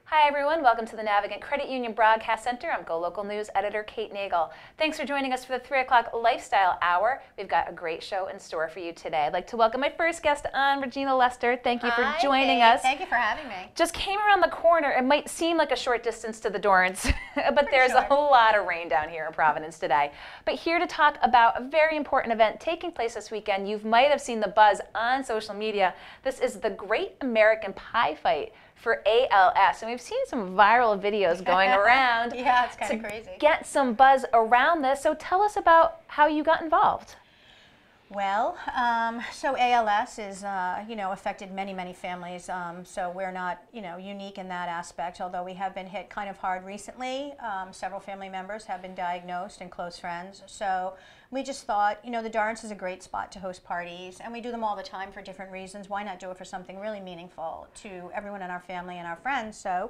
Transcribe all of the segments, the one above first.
Hi everyone, welcome to the Navigant Credit Union Broadcast Center. I'm GoLocal News Editor Kate Nagel. Thanks for joining us for the 3 o'clock Lifestyle Hour. We've got a great show in store for you today. I'd like to welcome my first guest on, Regina Lester. Thank you for joining us. Thank you for having me. Just came around the corner. It might seem like a short distance to the Dorrance, but there's a whole lot of rain down here in Providence today. But here to talk about a very important event taking place this weekend. You might have seen the buzz on social media. This is the Great American Pie Fight for ALS, and we've seen some viral videos going around. Yeah, it's kind of crazy. Get some buzz around this. So tell us about how you got involved. Well, so ALS is, affected many families. So we're not, unique in that aspect. Although we have been hit kind of hard recently. Several family members have been diagnosed and close friends. So we just thought, the Dorrance is a great spot to host parties, and we do them all the time for different reasons. Why not do it for something really meaningful to everyone in our family and our friends? So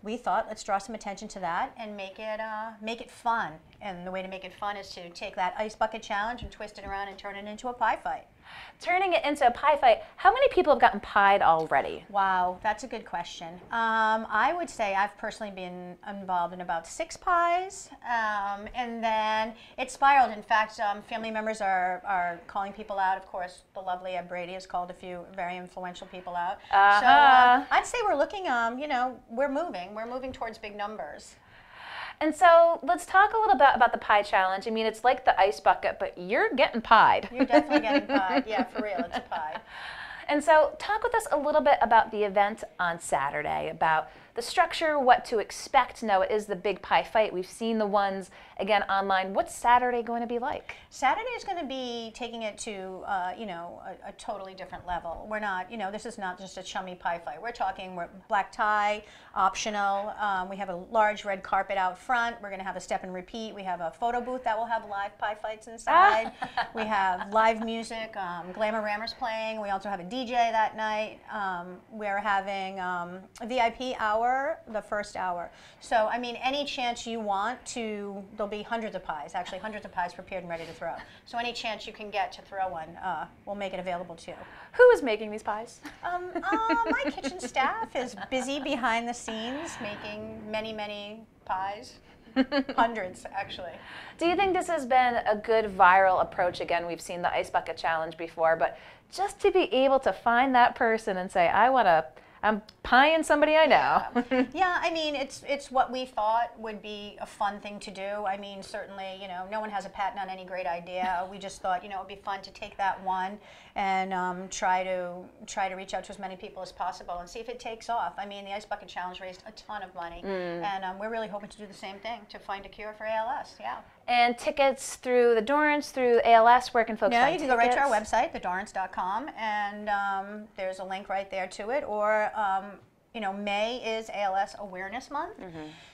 we thought, let's draw some attention to that and make it fun. And the way to make it fun is to take that ice bucket challenge and twist it around and turn it into a pie fight. Turning it into a pie fight, how many people have gotten pied already? Wow, that's a good question. I would say I've personally been involved in about 6 pies, and then it spiraled. In fact, family members are calling people out. Of course, the lovely Ed Brady has called a few very influential people out. So I'd say we're looking, we're moving towards big numbers. And so let's talk a little bit about the pie challenge. I mean, it's like the ice bucket, but you're getting pied. You're definitely getting pied. Yeah, for real, it's a pie. And so talk with us a little bit about the event on Saturday, about the structure, what to expect. No, it is the big pie fight. We've seen the ones, again, online. What's Saturday going to be like? Saturday is going to be taking it to, a totally different level. We're not, this is not just a chummy pie fight. We're talking black tie, optional. We have a large red carpet out front. We're going to have a step and repeat. We have a photo booth that will have live pie fights inside. We have live music, Glamour Rammers playing. We also have a DJ that night. We're having a VIP hour, the first hour. So, I mean, any chance you want to, there'll be hundreds of pies prepared and ready to throw. So any chance you can get to throw one, we'll make it available to you. Who is making these pies? My kitchen staff is busy behind the scenes making many pies. Hundreds, actually. Do you think this has been a good viral approach? Again, we've seen the Ice Bucket Challenge before, but just to be able to find that person and say, I'm pieing somebody I know. Yeah, I mean, it's what we thought would be a fun thing to do. I mean, certainly, no one has a patent on any great idea. We just thought, it would be fun to take that one and try to reach out to as many people as possible and see if it takes off. I mean, the Ice Bucket Challenge raised a ton of money, and we're really hoping to do the same thing to find a cure for ALS. Yeah. And tickets through the Dorrance, through ALS, where can folks find tickets? You can go right to our website, thedorrance.com, and there's a link right there to it. Or, May is ALS Awareness Month,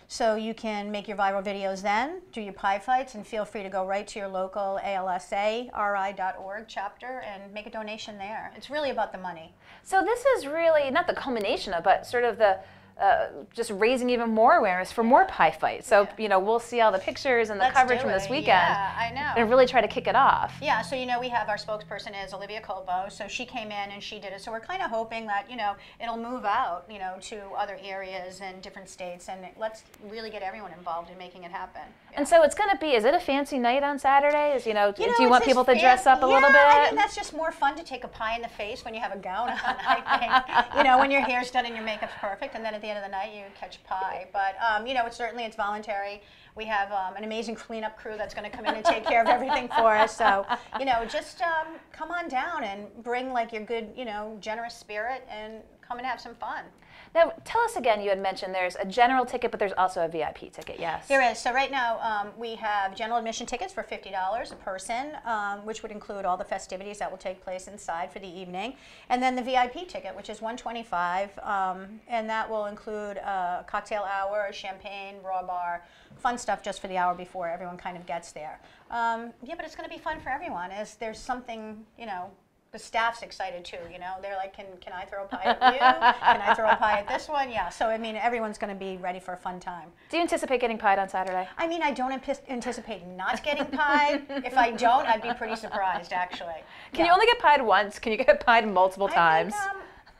so you can make your viral videos then, do your pie fights, and feel free to go right to your local ALSARI.org chapter and make a donation there. It's really about the money. So this is really not the culmination of, but sort of the just raising even more awareness for more pie fights. So, we'll see all the pictures and the coverage from this weekend. Yeah, I know. And really try to kick it off. Yeah, so, we have our spokesperson is Olivia Colbo, so she came in and she did it. So we're kind of hoping that, it'll move out, to other areas and different states, and let's really get everyone involved in making it happen. Yeah. And so it's going to be, is it a fancy night on Saturday? Do you want people to dress up a little bit? I think that's just more fun to take a pie in the face when you have a gown on, I think. When your hair's done and your makeup's perfect, and then at the end of the night you catch a pie. But it's voluntary. We have an amazing cleanup crew that's going to come in and take care of everything for us. So just come on down and bring your good generous spirit and come and have some fun. Now, tell us again, you had mentioned there's a general ticket, but there's also a VIP ticket, yes? There is. So right now we have general admission tickets for $50 a person, which would include all the festivities that will take place inside for the evening. And then the VIP ticket, which is $125, and that will include a cocktail hour, champagne, raw bar, fun stuff just for the hour before everyone kind of gets there. Yeah, but it's going to be fun for everyone. There's something, the staff's excited too, They're like, can I throw a pie at you? Can I throw a pie at this one? Yeah, so I mean, everyone's going to be ready for a fun time. Do you anticipate getting pied on Saturday? I mean, I don't anticipate not getting pied. If I don't, I'd be pretty surprised, actually. Can you only get pied once? Can you get pied multiple times?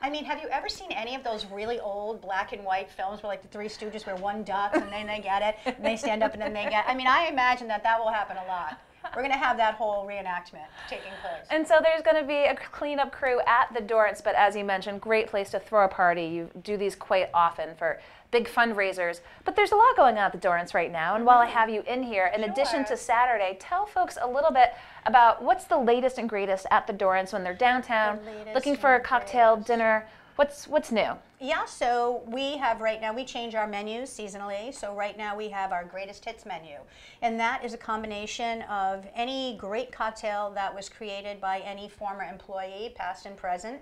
I mean, have you ever seen any of those really old black and white films where like the Three Stooges where one ducks and then they get it and they stand up and then they get I mean, I imagine that that will happen a lot. We're going to have that whole reenactment taking place. And so there's going to be a cleanup crew at the Dorrance, but as you mentioned, great place to throw a party. You do these quite often for big fundraisers. But there's a lot going on at the Dorrance right now. And while I have you in here, in addition to Saturday, tell folks a little bit about what's the latest and greatest at the Dorrance when they're downtown, looking for a cocktail, dinner. What's new? Yeah, so we have right now, we change our menus seasonally. So right now we have our greatest hits menu. And that is a combination of any great cocktail that was created by any former employee, past and present.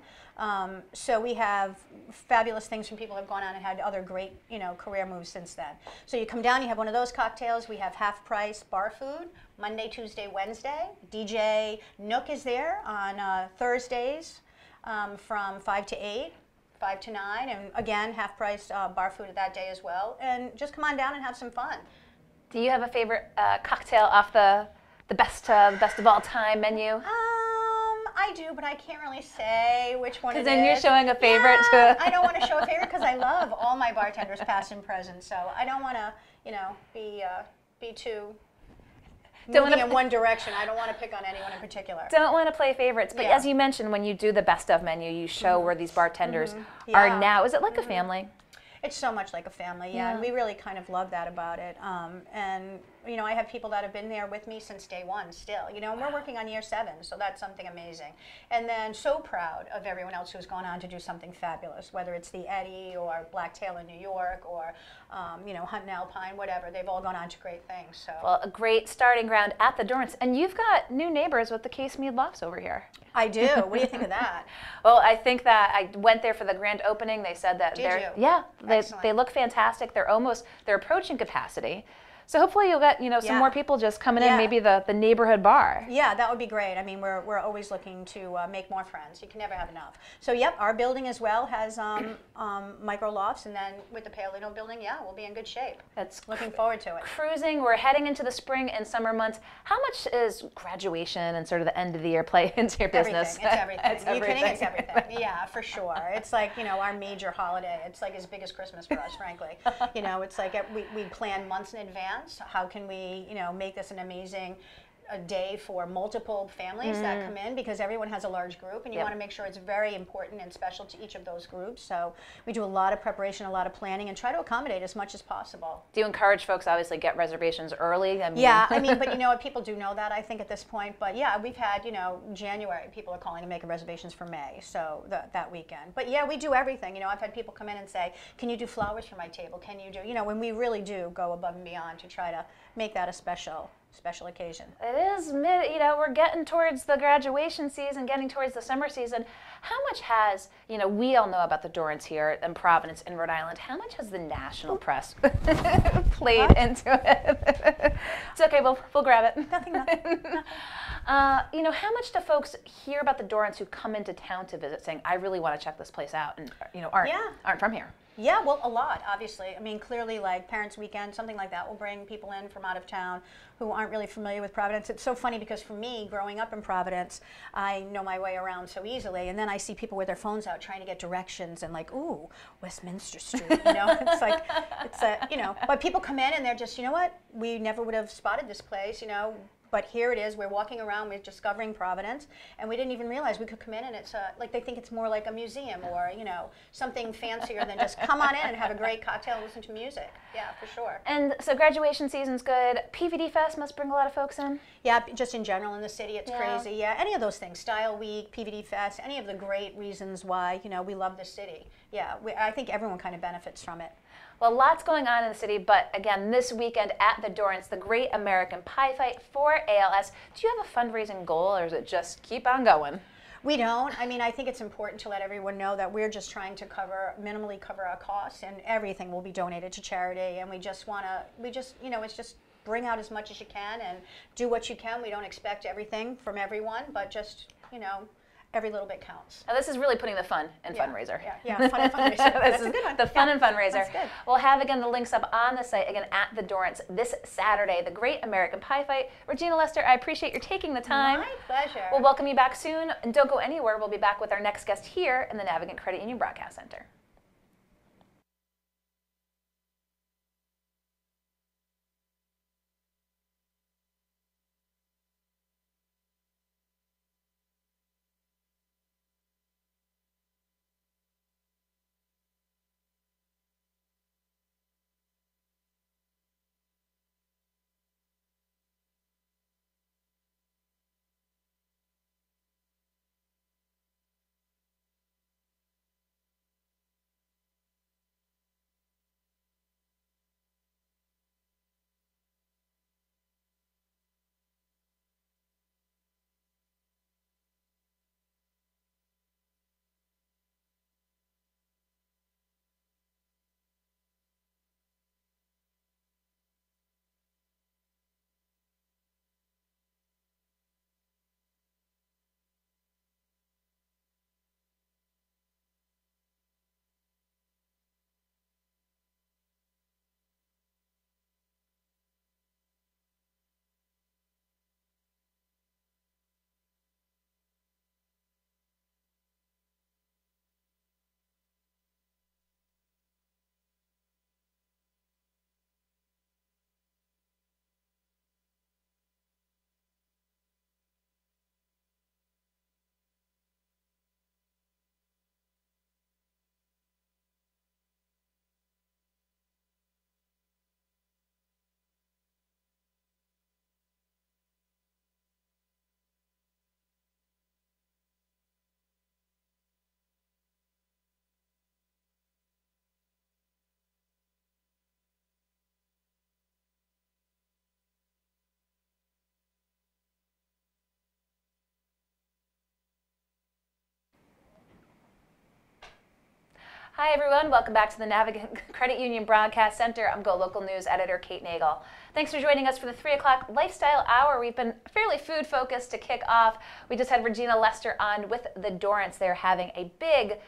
So we have fabulous things from people who have gone on and had other great, career moves since then. So you come down, you have one of those cocktails. We have half price bar food, Monday, Tuesday, Wednesday. DJ Nook is there on Thursdays from 5 to 8. 5 to 9, and again, half-price bar food that day as well. And just come on down and have some fun. Do you have a favorite cocktail off the best of all time menu? I do, but I can't really say which one it is. Because then you're showing a favorite yeah, to. I don't want to show a favorite because I love all my bartenders, past and present. So I don't want to, be too. Moving in one direction. I don't want to pick on anyone in particular. Don't want to play favorites, but as you mentioned, when you do the best of menu, you show where these bartenders are now. Is it like a family? It's so much like a family, and we really kind of love that about it. And I have people that have been there with me since day one still, and we're working on year 7, so that's something amazing. And then so proud of everyone else who's gone on to do something fabulous, whether it's the Eddie or Blacktail in New York or, Hunt and Alpine, whatever. They've all gone on to great things. So. Well, a great starting ground at the Dorrance, and you've got new neighbors with the Case Mead Lofts over here. I do. What do you think of that? Well, I think that I went there for the grand opening. They said that they look fantastic. They're approaching capacity. So hopefully you'll get some more people just coming in, maybe the neighborhood bar. Yeah, that would be great. I mean, we're always looking to make more friends. You can never have enough. So yep, our building as well has micro lofts, and then with the Paolino building, we'll be in good shape. That's looking forward to it. Cruising, we're heading into the spring and summer months. How much is graduation and sort of the end of the year play into your business? Everything. It's everything. Are you kidding? It's everything. Yeah, for sure. It's like our major holiday. It's like as big as Christmas for us, frankly. It's like we plan months in advance. How can we, make this an amazing day for multiple families that come in, because everyone has a large group, and you want to make sure it's very important and special to each of those groups. So we do a lot of preparation, a lot of planning, and try to accommodate as much as possible. Do you encourage folks, obviously, get reservations early? But people do know that, I think, at this point. But yeah, we've had, January, people are calling to make reservations for May, so that weekend. But yeah, we do everything. I've had people come in and say, can you do flowers for my table? Can you do, when we really do go above and beyond to try to make that a special occasion. It is we're getting towards the graduation season, getting towards the summer season. How much has, we all know about the Dorrance here in Providence in Rhode Island. How much has the national press played into it? It's okay, we'll grab it. Nothing. How much do folks hear about the Dorrance who come into town to visit saying, I really want to check this place out, and aren't from here? Yeah, well, a lot, obviously. I mean, clearly, like Parents' Weekend, something like that will bring people in from out of town who aren't really familiar with Providence. It's so funny because for me, growing up in Providence, I know my way around so easily, and then I see people with their phones out trying to get directions and like, ooh, Westminster Street, It's like, but people come in and they're just, what? We never would have spotted this place, But here it is. We're walking around. We're discovering Providence, and we didn't even realize we could come in and it's like they think it's more like a museum or something fancier than just come on in and have a great cocktail and listen to music. Yeah, for sure. And so graduation season's good. PVD Fest must bring a lot of folks in. Yeah, just in general in the city, it's crazy. Yeah, any of those things, Style Week, PVD Fest, any of the great reasons why we love this city. Yeah, I think everyone kind of benefits from it. Well, lots going on in the city, but again, this weekend at the Dorrance, the Great American Pie Fight for ALS. Do you have a fundraising goal, or is it just keep on going? We don't. I mean, I think it's important to let everyone know that we're just trying to minimally cover our costs, and everything will be donated to charity. And it's just bring out as much as you can and do what you can. We don't expect everything from everyone, but just, every little bit counts. Now this is really putting the fun in Yeah, fundraiser. Yeah, fun and fundraiser. That's a good one. The fun and fundraiser. That's good. We'll have, again, the links up on the site, again, at the Dorrance this Saturday, the Great American Pie Fight. Regina Lester, I appreciate your taking the time. My pleasure. We'll welcome you back soon, and don't go anywhere. We'll be back with our next guest here in the Navigant Credit Union Broadcast Center. Hi everyone, welcome back to the Navigant Credit Union Broadcast Center. I'm GoLocal News editor Kate Nagel. Thanks for joining us for the 3 o'clock Lifestyle Hour. We've been fairly food focused to kick off. We just had Regina Lester on with the Dorrance. They're having a big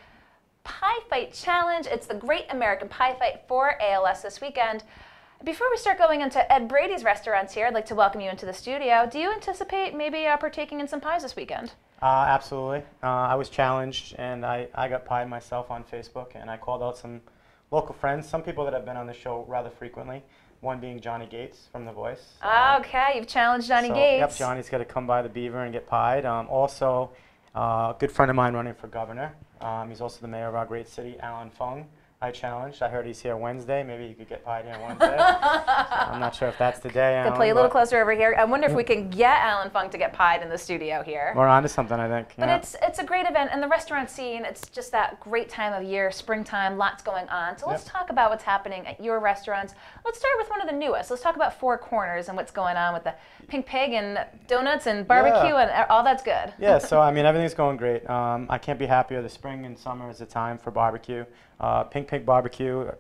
pie fight challenge. It's the Great American Pie Fight for ALS this weekend. Before we start going into Ed Brady's restaurants here, I'd like to welcome you into the studio. Do you anticipate maybe partaking in some pies this weekend? Absolutely. I was challenged, and I got pied myself on Facebook, and I called out some local friends, some people that have been on the show rather frequently, one being Johnny Gates from The Voice. Okay, you've challenged Johnny Gates. Yep, Johnny's got to come by the Beaver and get pied. Also, a good friend of mine running for governor. He's also the mayor of our great city, Alan Fung. I challenged. I heard he's here Wednesday. Maybe you could get pied here Wednesday. I'm not sure if that's the day, Alan. Could play a little closer over here. I wonder if we can get Alan Funk to get pied in the studio here. We're on to something, I think. But it's a great event, and the restaurant scene, it's just that great time of year, springtime, lots going on. So let's talk about what's happening at your restaurants. Let's start with one of the newest. Let's talk about Four Corners and what's going on with the Pink Pig and donuts and barbecue and all that's good. Yeah, so I mean, everything's going great. I can't be happier. The spring and summer is the time for barbecue. Pink Pig Barbecue,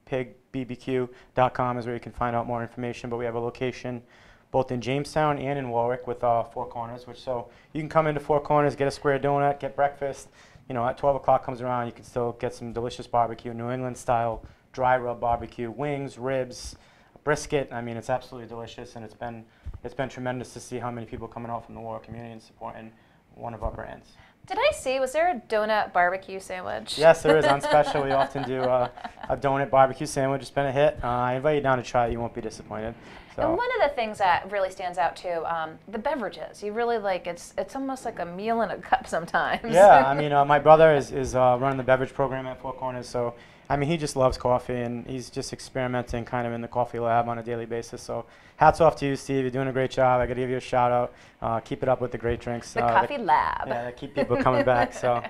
ppigbbbq.com is where you can find out more information. But we have a location both in Jamestown and in Warwick with Four Corners, so you can come into Four Corners, get a square donut, get breakfast. You know, at 12 o'clock comes around, you can still get some delicious barbecue, New England style dry rub barbecue, wings, ribs, brisket. I mean, it's absolutely delicious, and it's been tremendous to see how many people coming out from the Warwick community and supporting one of our brands. Did I see, was there a donut barbecue sandwich? Yes, there is. On special, we often do a donut barbecue sandwich. It's been a hit. I invite you down to try it. You won't be disappointed. So. And one of the things that really stands out too, the beverages. You really like, it's almost like a meal in a cup sometimes. Yeah, I mean, my brother is running the beverage program at Four Corners, so I mean, he just loves coffee, and he's just experimenting kind of in the coffee lab on a daily basis. So hats off to you, Steve. You're doing a great job. I got to give you a shout out. Keep it up with the great drinks. The coffee lab. Yeah, that keep people coming back. So.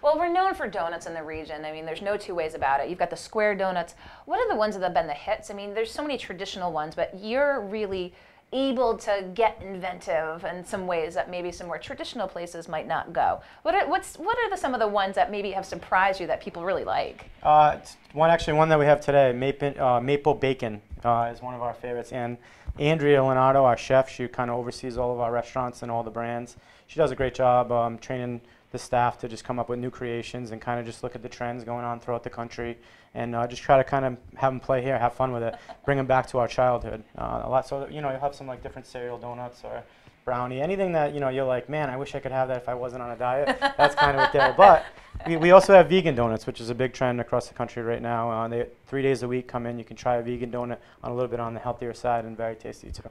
Well, we're known for donuts in the region. I mean, there's no two ways about it. You've got the square donuts. What are the ones that have been the hits? I mean, there's so many traditional ones, but you're really able to get inventive in some ways that maybe some more traditional places might not go. What are some of the ones that maybe have surprised you that people really like? One that we have today, maple bacon is one of our favorites, and Andrea Leonardo, our chef, she kind of oversees all of our restaurants and all the brands. She does a great job training the staff to just come up with new creations and kind of just look at the trends going on throughout the country, and just try to kind of have them play here, have fun with it, bring them back to our childhood. A lot, so you'll have some like different cereal donuts or brownie, anything that you're like, man, I wish I could have that if I wasn't on a diet. That's kind of what they're. But we also have vegan donuts, which is a big trend across the country right now. They 3 days a week come in. You can try a vegan donut on a little bit on the healthier side and very tasty too.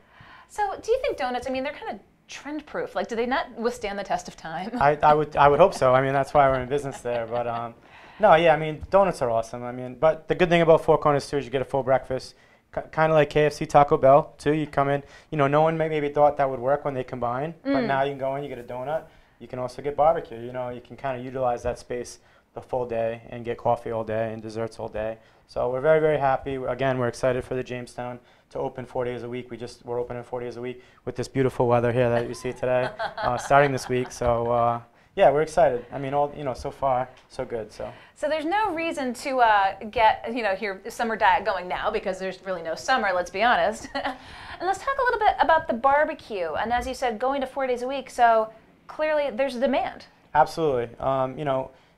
So do you think donuts? I mean, they're kind of trend proof. Like, do they not withstand the test of time? I would hope so. I mean, that's why we're in business there. But no, yeah, I mean, donuts are awesome. I mean, but the good thing about Four Corners too is you get a full breakfast. Kind of like KFC, Taco Bell, too. You come in, no one maybe thought that would work when they combine, but now you can go in, you get a donut. You can also get barbecue. You can kind of utilize that space the full day and get coffee all day and desserts all day. So we're very, very happy. Again, we're excited for the Jamestown to open 4 days a week. We're opening 4 days a week with this beautiful weather here that you see today, starting this week. So yeah, we're excited. I mean, so far, so good. So there's no reason to get your summer diet going now, because there's really no summer. Let's be honest. And let's talk a little bit about the barbecue. And as you said, going to 4 days a week. So clearly, there's a demand. Absolutely.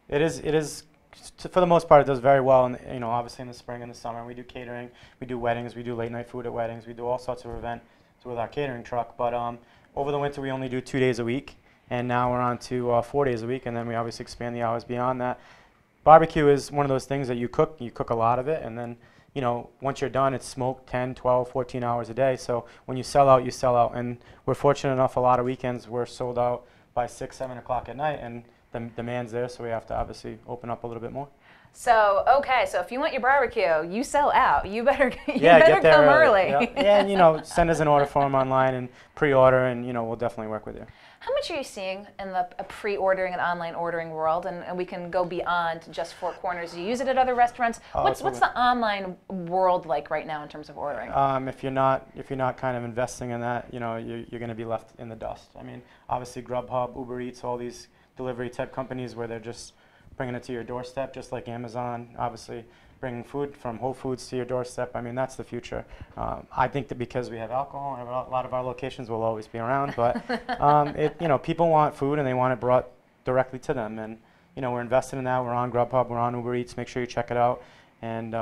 It is. For the most part, it does very well. And obviously in the spring and the summer, we do catering, we do weddings, we do late night food at weddings, we do all sorts of events with our catering truck. But over the winter, we only do 2 days a week. And now we're on to 4 days a week, and then we obviously expand the hours beyond that. Barbecue is one of those things that you cook a lot of it, and then once you're done, it's smoked 10, 12, 14 hours a day. So when you sell out, you sell out. And we're fortunate enough, a lot of weekends we're sold out by 6, 7 o'clock at night, and the demand's there, so we have to obviously open up a little bit more. So, okay, so if you want your barbecue, you sell out. You better get there come early. Yeah, and send us an order form online and pre-order, and we'll definitely work with you. How much are you seeing in the pre-ordering and online ordering world? And we can go beyond just Four Corners. You use it at other restaurants. What's the online world like right now in terms of ordering? If you're not kind of investing in that, you're going to be left in the dust. I mean, obviously Grubhub, Uber Eats, all these delivery type companies where they're just bringing it to your doorstep, just like Amazon, obviously bringing food from Whole Foods to your doorstep. I mean, that's the future. I think that because we have alcohol, and a lot of our locations will always be around, but people want food and they want it brought directly to them. And we're invested in that. We're on Grubhub, we're on Uber Eats. Make sure you check it out. And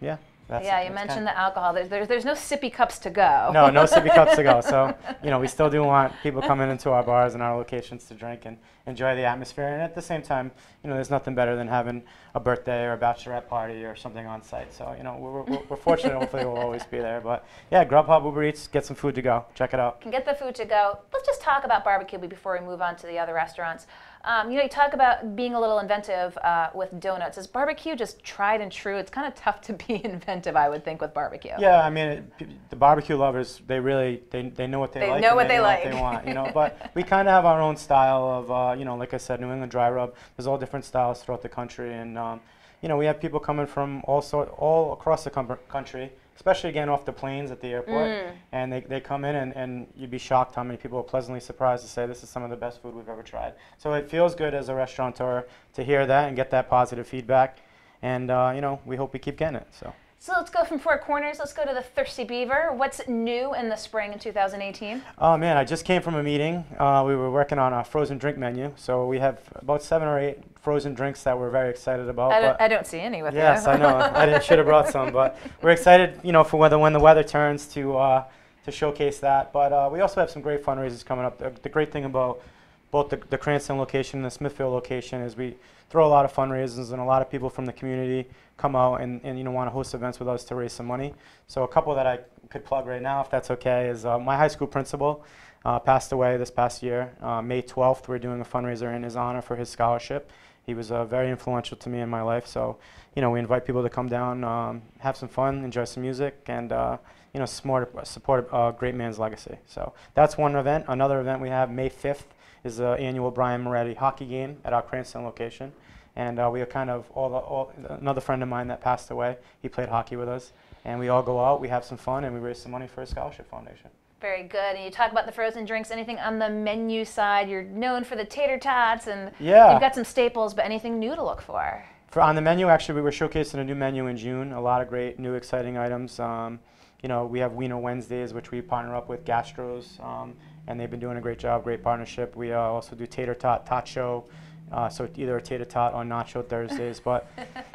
yeah. You mentioned the alcohol. There's no sippy cups to go. No sippy cups to go. So, we still do want people coming into our bars and our locations to drink and enjoy the atmosphere. And at the same time, there's nothing better than having a birthday or a bachelorette party or something on site. So, we're fortunate. Hopefully, we'll always be there. But yeah, Grubhub, Uber Eats, get some food to go. Check it out. Can get the food to go. Let's just talk about barbecue before we move on to the other restaurants. You talk about being a little inventive with donuts. Is barbecue just tried and true? It's kind of tough to be inventive, I would think, with barbecue. Yeah, I mean, the barbecue lovers, they know what they like. They know what they want, But we kind of have our own style of, like I said, New England dry rub. There's all different styles throughout the country, and we have people coming from all across the country, especially again off the planes at the airport, and they come in and you'd be shocked how many people are pleasantly surprised to say this is some of the best food we've ever tried. So it feels good as a restaurateur to hear that and get that positive feedback, and we hope we keep getting it. So let's go from Four Corners. Let's go to the Thirsty Beaver. What's new in the spring in 2018? Oh man, I just came from a meeting. We were working on a frozen drink menu, so we have about 7 or 8 frozen drinks that we're very excited about. I don't see any with you. Yes, I know. I should have brought some, but we're excited, for when the weather turns to showcase that. But we also have some great fundraisers coming up. The great thing about both the Cranston location and the Smithfield location is we throw a lot of fundraisers, and a lot of people from the community come out and want to host events with us to raise some money. So a couple that I could plug right now, if that's okay, is my high school principal passed away this past year. May 12th, we're doing a fundraiser in his honor for his scholarship. He was very influential to me in my life. So, we invite people to come down, have some fun, enjoy some music, and support a great man's legacy. So that's one event. Another event we have May 5th is the annual Brian Moretti hockey game at our Cranston location. And we are kind of another friend of mine that passed away. He played hockey with us, and we all go out, we have some fun, and we raise some money for a scholarship foundation. Very good. And you talk about the frozen drinks. Anything on the menu side? You're known for the tater tots, and you've got some staples, but anything new to look for? On the menu, actually, we were showcasing a new menu in June. A lot of great, new, exciting items. We have Wiener Wednesdays, which we partner up with Gastros, and they've been doing a great job, great partnership. We also do tater tot show. So either a tater tot or nacho Thursdays. But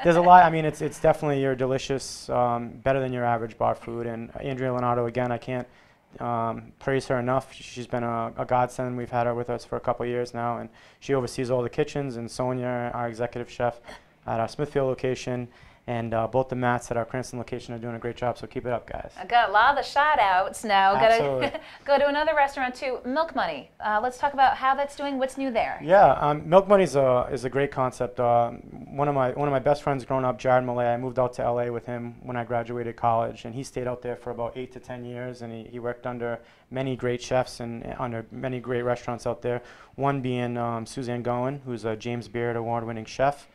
there's a lot. I mean, it's definitely your delicious, better than your average bar food. And Andrea Leonardo, again, I can't praise her enough. She's been a godsend. We've had her with us for a couple of years now, and she oversees all the kitchens. And Sonia, our executive chef at our Smithfield location, and both the Matts at our Cranston location are doing a great job. So keep it up, guys. I got a lot of the shout outs now. Absolutely. Gotta go to another restaurant too, Milk Money. Let's talk about how that's doing. What's new there? Yeah, Milk Money is a great concept. One of my best friends growing up, Jared Millay, I moved out to LA with him when I graduated college, and he stayed out there for about 8 to 10 years, and he worked under many great chefs and under many great restaurants out there. One being Suzanne Goen, who's a James Beard award-winning chef.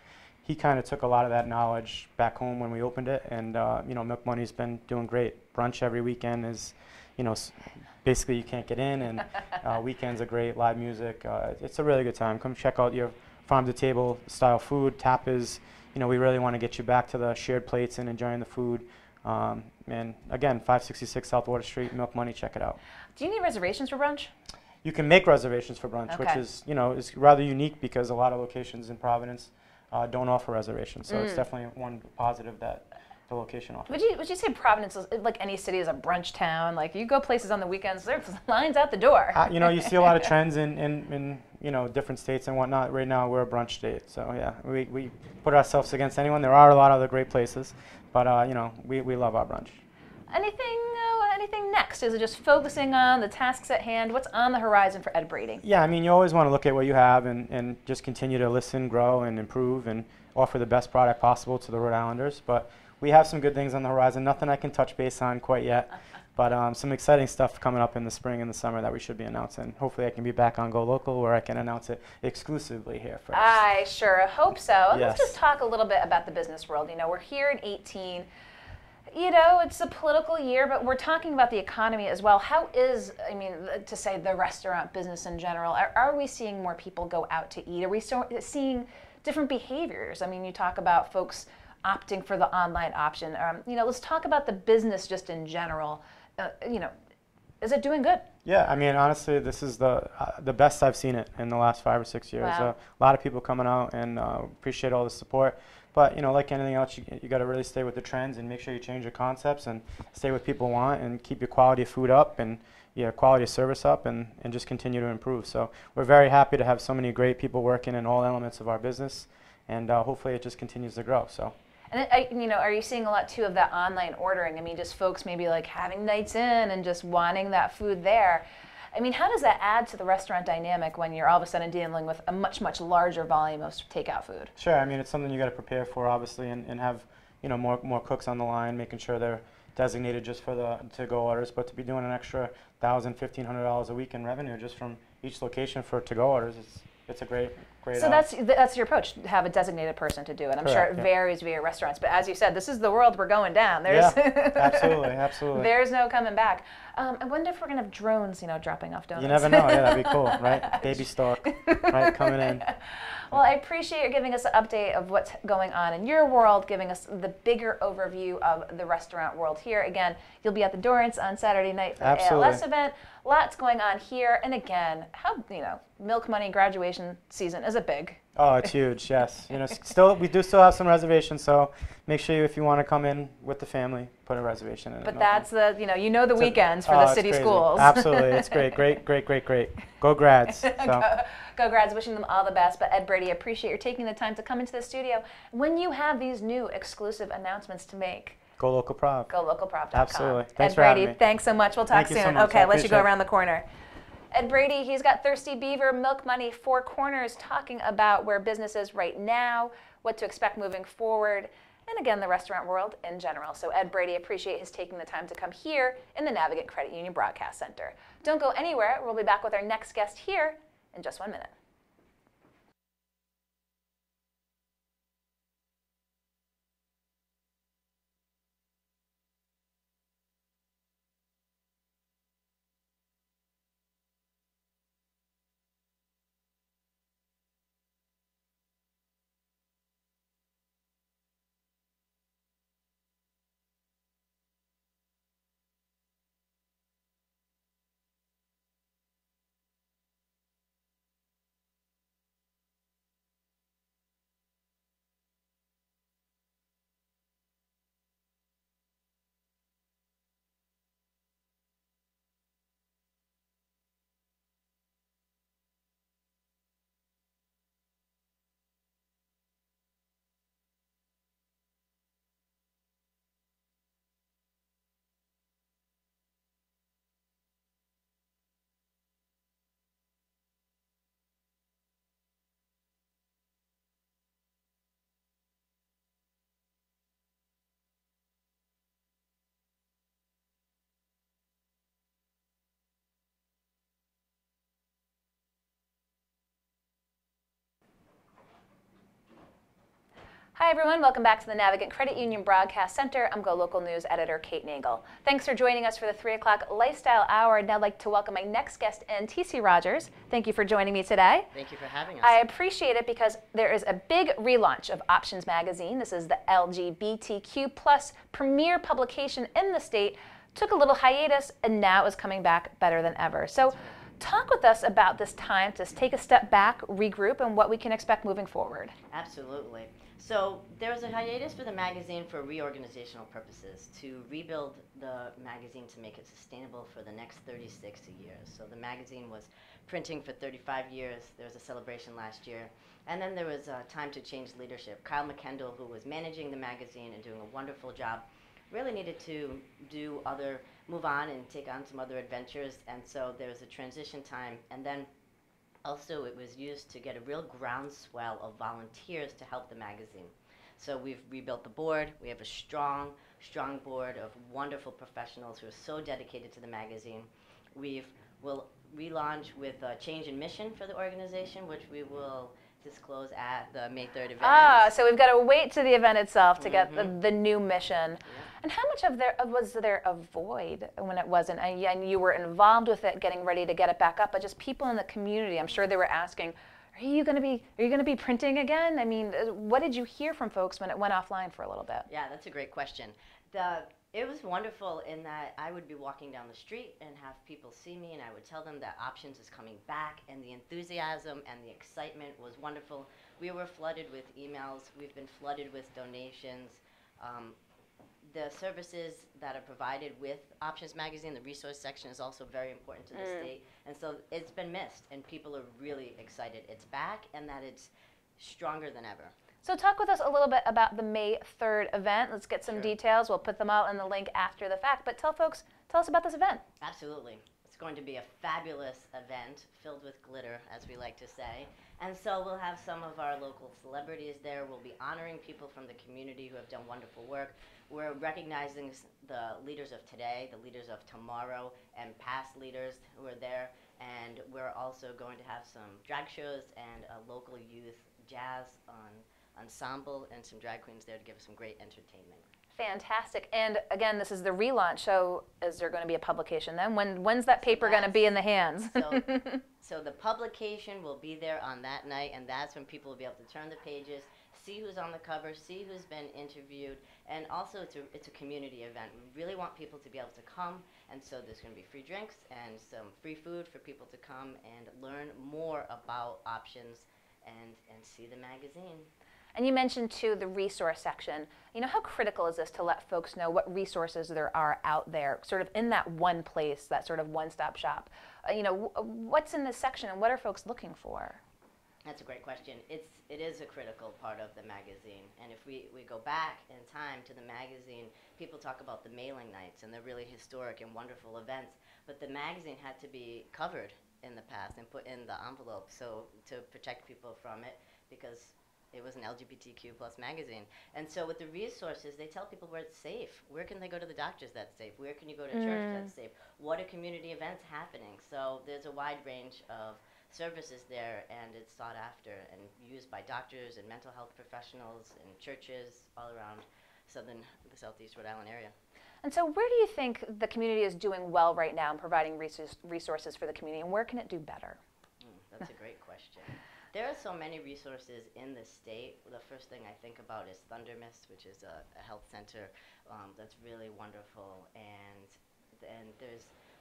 He kind of took a lot of that knowledge back home when we opened it, and Milk Money's been doing great. Brunch every weekend is, basically you can't get in, and weekends are great. Live music, it's a really good time. Come check out your farm to table style food. Tapas, we really want to get you back to the shared plates and enjoying the food. And again, 566 South Water Street, Milk Money. Check it out. Do you need reservations for brunch? You can make reservations for brunch, Okay. which is is rather unique because a lot of locations in Providence don't offer reservations. So it's definitely one positive that the location offers. Would you say Providence is like any city is a brunch town? Like you go places on the weekends, there's lines out the door. You see a lot of trends in different states and whatnot. Right now we're a brunch state, so yeah, we put ourselves against anyone. There are a lot of other great places, but we love our brunch. Anything next? Is it just focusing on the tasks at hand? What's on the horizon for Ed Brady? Yeah, I mean, you always want to look at what you have and just continue to listen, grow, and improve and offer the best product possible to the Rhode Islanders. But we have some good things on the horizon. Nothing I can touch base on quite yet, but some exciting stuff coming up in the spring and the summer that we should be announcing. Hopefully I can be back on GoLocal where I can announce it exclusively here first. I sure hope so. Yes. Let's just talk a little bit about the business world. We're here in 18. It's a political year, but we're talking about the economy as well. How is, to say the restaurant business in general, are we seeing more people go out to eat? Are we seeing different behaviors? You talk about folks opting for the online option. Let's talk about the business just in general. Is it doing good? Yeah, honestly, this is the best I've seen it in the last 5 or 6 years. Wow. A lot of people coming out and appreciate all the support. But like anything else, you got to really stay with the trends and make sure you change your concepts and stay with people want and keep your quality of food up and your quality of service up and just continue to improve. So we're very happy to have so many great people working in all elements of our business, and hopefully it just continues to grow. So. And are you seeing a lot too of that online ordering? Just folks maybe like having nights in and just wanting that food there. How does that add to the restaurant dynamic when you're all of a sudden dealing with a much, much larger volume of takeout food? Sure. It's something you got to prepare for, obviously, and have more cooks on the line, making sure they're designated just for the to-go orders. But to be doing an extra $1,000, $1,500 a week in revenue just from each location for to-go orders, it's a great. So that's your approach, to have a designated person to do it. I'm sure it varies via restaurants, but as you said, this is the world we're going down. Yeah, absolutely. There's no coming back. I wonder if we're gonna have drones, dropping off donuts. You never know. Yeah, that'd be cool, right? Baby stock, right, coming in. Well, I appreciate you giving us an update of what's going on in your world, giving us the bigger overview of the restaurant world here. Again, you'll be at the Dorrance on Saturday night for the ALS event. Lots going on here. And again, Milk Money graduation season, is it big? Oh, it's huge, yes. We do still have some reservations, so make sure if you want to come in with the family, put a reservation in. But that's the weekends for the city schools. Absolutely, it's great. Go Grads. So. Go Grads, wishing them all the best. But Ed Brady, appreciate your taking the time to come into the studio when you have these new exclusive announcements to make. Go Local Prov. GoLocalProv.com. Absolutely. Thanks Ed for Brady, having me. thanks so much. We'll talk soon. So much. Okay, I'll let you go around the corner. Ed Brady, he's got Thirsty Beaver, Milk Money, Four Corners, talking about where business is right now, what to expect moving forward, and again, the restaurant world in general. So Ed Brady, appreciate his taking the time to come here in the Navigant Credit Union Broadcast Center. Don't go anywhere. We'll be back with our next guest here in just 1 minute. Hi everyone, welcome back to the Navigant Credit Union Broadcast Center. I'm GoLocal News editor Kate Nagel. Thanks for joining us for the 3 o'clock Lifestyle Hour. I'd now like to welcome my next guest in, TC Rogers. Thank you for joining me today. Thank you for having us. I appreciate it because there is a big relaunch of Options Magazine. This is the LGBTQ plus premier publication in the state. Took a little hiatus and now is coming back better than ever. So talk with us about this time to take a step back, regroup, and what we can expect moving forward. Absolutely. So there was a hiatus for the magazine for reorganizational purposes, to rebuild the magazine to make it sustainable for the next 36 years. So the magazine was printing for 35 years. There was a celebration last year. And then there was time to change leadership. Kyle McKendall, who was managing the magazine and doing a wonderful job, really needed to move on and take on some other adventures. And so there was a transition time. And then also, it was used to get a real groundswell of volunteers to help the magazine. So we've rebuilt the board. We have a strong board of wonderful professionals who are so dedicated to the magazine. We'll relaunch with a change in mission for the organization, which we will disclose at the May 3rd event. Ah, so we've got to wait to the event itself to get the new mission. Yeah. And how much was there a void when it wasn't? And you were involved with it, getting ready to get it back up, but just people in the community, I'm sure they were asking, are you going to be printing again? I mean, what did you hear from folks when it went offline for a little bit? Yeah, that's a great question. It was wonderful in that I would be walking down the street and have people see me, and I would tell them that Options is coming back, and the enthusiasm and the excitement was wonderful. We were flooded with emails. We've been flooded with donations. The services that are provided with Options Magazine, the resource section, is also very important to the state, and so it's been missed, and people are really excited it's back and that it's stronger than ever. So talk with us a little bit about the May 3rd event. Let's get some details. We'll put them all in the link after the fact. But tell us about this event. Absolutely. It's going to be a fabulous event filled with glitter, as we like to say. And so we'll have some of our local celebrities there. We'll be honoring people from the community who have done wonderful work. We're recognizing the leaders of today, the leaders of tomorrow, and past leaders who are there. And we're also going to have some drag shows and a local youth jazz ensemble and some drag queens there to give us some great entertainment. Fantastic. And again, this is the relaunch, so is there going to be a publication then? When's that paper going to be in the hands? So the publication will be there on that night, and that's when people will be able to turn the pages, see who's on the cover, see who's been interviewed, and also it's a community event. We really want people to be able to come, and so there's going to be free drinks and some free food for people to come and learn more about Options and see the magazine. And you mentioned, too, the resource section. You know, how critical is this to let folks know what resources there are out there, sort of in that one place, that sort of one-stop shop? What's in this section, and what are folks looking for? That's a great question. It is a critical part of the magazine. And if we go back in time to the magazine, people talk about the mailing nights and the really historic and wonderful events. But the magazine had to be covered in the past and put in the envelope to protect people from it, because it was an LGBTQ plus magazine. And so with the resources, they tell people where it's safe. Where can they go to the doctors that's safe? Where can you go to church that's safe? What are community events happening? So there's a wide range of services there, and it's sought after and used by doctors and mental health professionals and churches all around the southeast Rhode Island area. And so where do you think the community is doing well right now in providing resources for the community, and where can it do better? That's a great question. There are so many resources in the state. The first thing I think about is Thunder Mist, which is a health center that's really wonderful.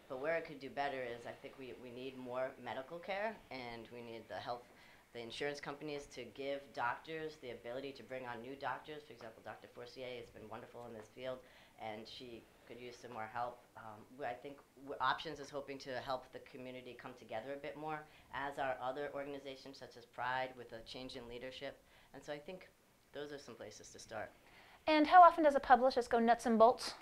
But where it could do better is, I think we need more medical care, and we need the insurance companies to give doctors the ability to bring on new doctors. For example, Dr. Forcier has been wonderful in this field, and she could use some more help. I think Options is hoping to help the community come together a bit more, as are other organizations such as Pride, with a change in leadership. And so I think those are some places to start. And how often does it publish? Just go nuts and bolts?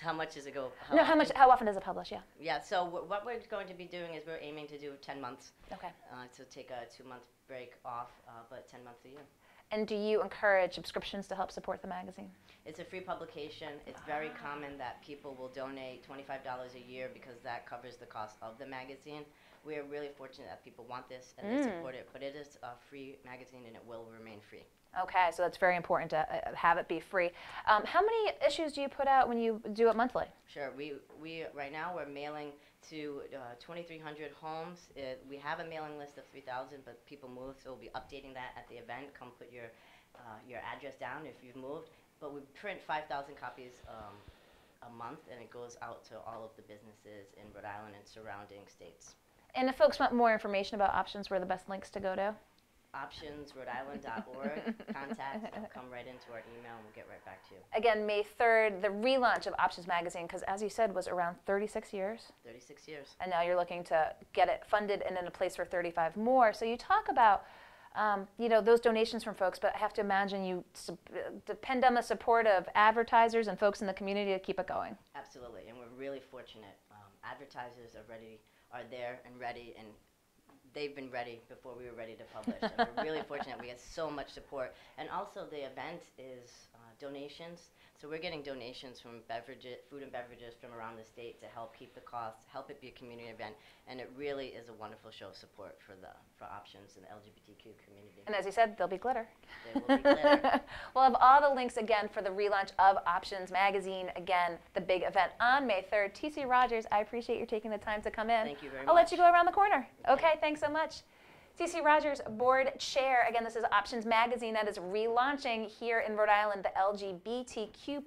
How much does it go? How often does it publish? Yeah. Yeah. So what we're going to be doing is we're aiming to do 10 months. Okay. To take a 2-month break off, but 10 months a year. And do you encourage subscriptions to help support the magazine? It's a free publication. It's very common that people will donate $25 a year because that covers the cost of the magazine. we're really fortunate that people want this and they support it. But it is a free magazine and it will remain free. Okay, so that's very important to have it be free. How many issues do you put out when you do it monthly? Sure. We right now we're mailing to 2,300 homes. We have a mailing list of 3,000, but people move, so we'll be updating that at the event. Come put your address down if you've moved. But we print 5,000 copies a month, and it goes out to all of the businesses in Rhode Island and surrounding states. And if folks want more information about options, where are the best links to go to? optionsrhodeisland.org. Contact, come right into our email and we'll get right back to you. Again, May 3rd, the relaunch of Options Magazine, because as you said, was around 36 years. 36 years. And now you're looking to get it funded and in a place for 35 more. So you talk about those donations from folks, but I have to imagine you depend on the support of advertisers and folks in the community to keep it going. Absolutely, and we're really fortunate. Advertisers are there and ready, and they've been ready before we were ready to publish. And we're really fortunate. We get so much support. And also the event is donations. So we're getting donations from food and beverages from around the state to help keep the costs, help it be a community event. And it really is a wonderful show of support for Options and the LGBTQ community. And as you said, there'll be glitter. There will be glitter. We'll have all the links again for the relaunch of Options Magazine. Again, the big event on May 3rd. T.C. Rogers, I appreciate you taking the time to come in. Thank you very much. I'll let you go around the corner. Okay, thanks so much. T.C. Rogers, board chair. Again, this is Options Magazine that is relaunching here in Rhode Island, the LGBTQ+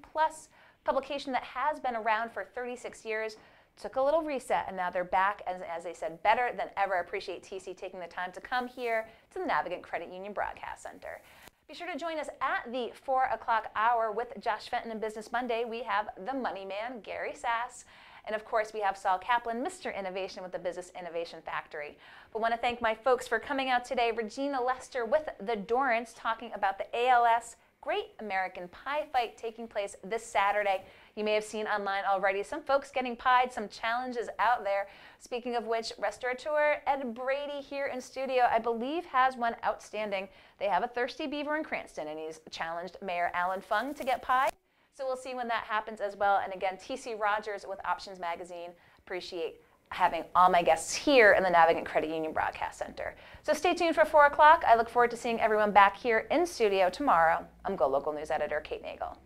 publication that has been around for 36 years. Took a little reset, and now they're back, as they said, better than ever. I appreciate TC taking the time to come here to the Navigant Credit Union Broadcast Center. Be sure to join us at the 4 o'clock hour with Josh Fenton and Business Monday. We have the Money Man, Gary Sass. And of course, we have Saul Kaplan, Mr. Innovation with the Business Innovation Factory. But want to thank my folks for coming out today. Regina Lester with the Dorrance talking about the ALS Great American Pie Fight taking place this Saturday. You may have seen online already some folks getting pied, some challenges out there. Speaking of which, restaurateur Ed Brady here in studio, I believe, has one outstanding. They have a Thirsty Beaver in Cranston, and he's challenged Mayor Alan Fung to get pied. So we'll see when that happens as well. And again, T.C. Rogers with Options Magazine. Appreciate having all my guests here in the Navigant Credit Union Broadcast Center. So stay tuned for 4 o'clock. I look forward to seeing everyone back here in studio tomorrow. I'm GoLocal News Editor Kate Nagel.